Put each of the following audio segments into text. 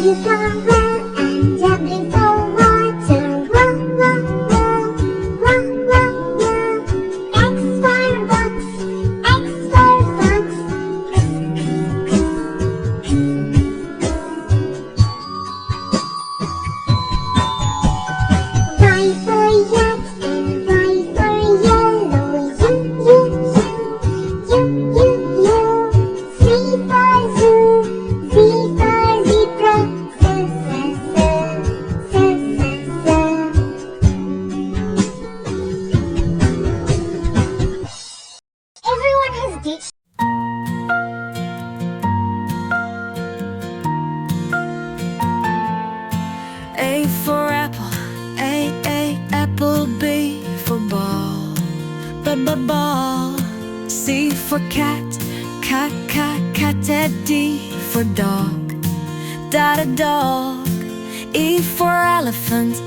W for well and W for water. Wow, wow, wow, wow, wow, wow. X for box, X for fox. Y for yak and Y for yellow. U. Z for zoo, Z for zebra. Everyone has ditched. A for apple, apple. B for ball, ball. C for cat, cat. D for dog, dog. E for elephant,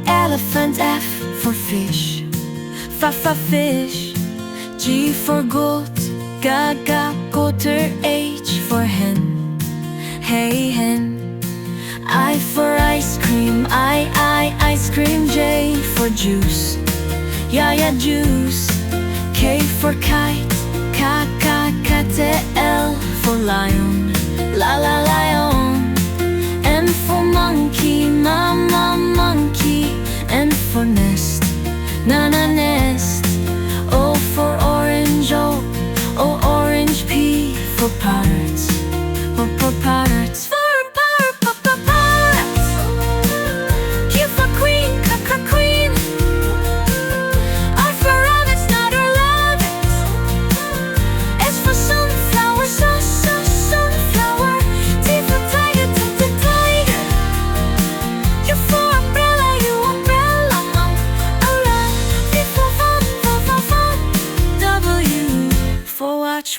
elephant. F for fish, fish. G for goat, goat. H for hen, hen. I for ice cream, ice cream. J for juice, juice. K for kite, cat. L for lion, lion. N for monkey, monkey. N for nest, nest. O for orange, orange. P for parrots, parrots.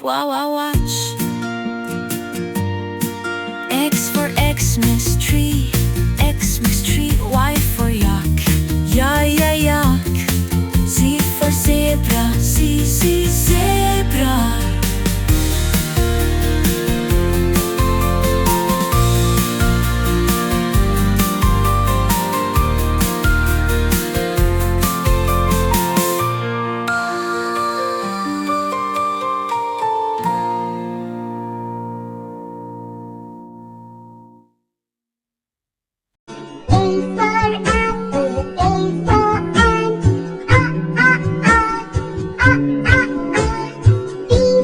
Watch. X for Xmas tree, tree. Y for yak, yak. Z for zebra, zebra. B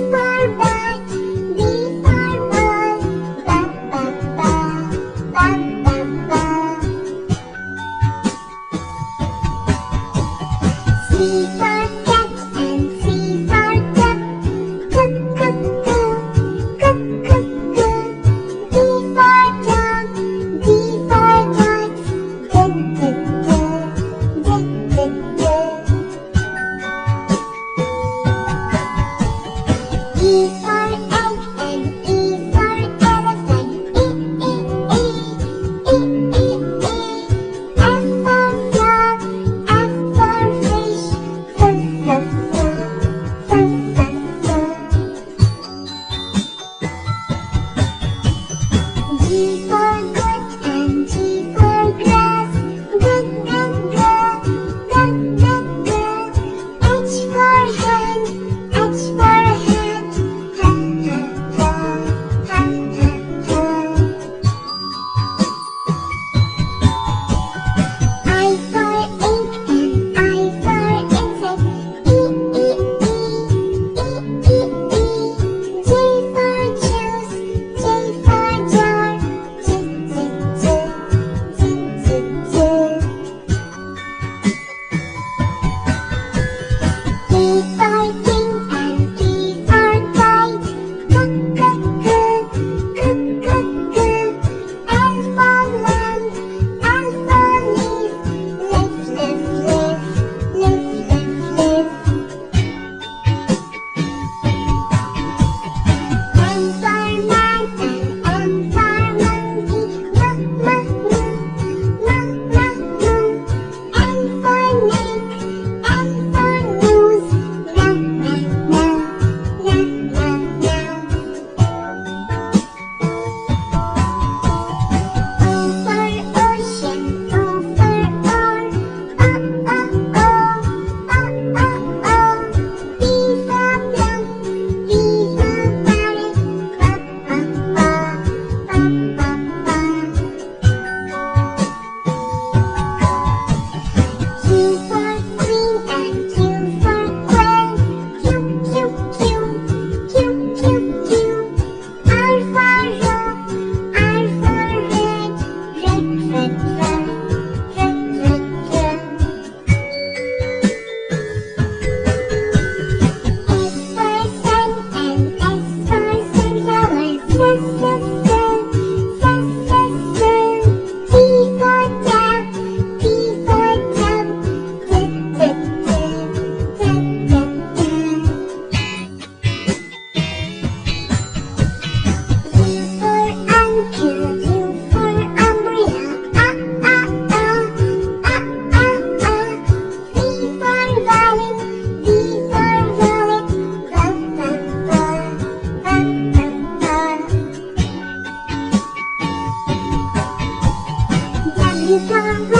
is a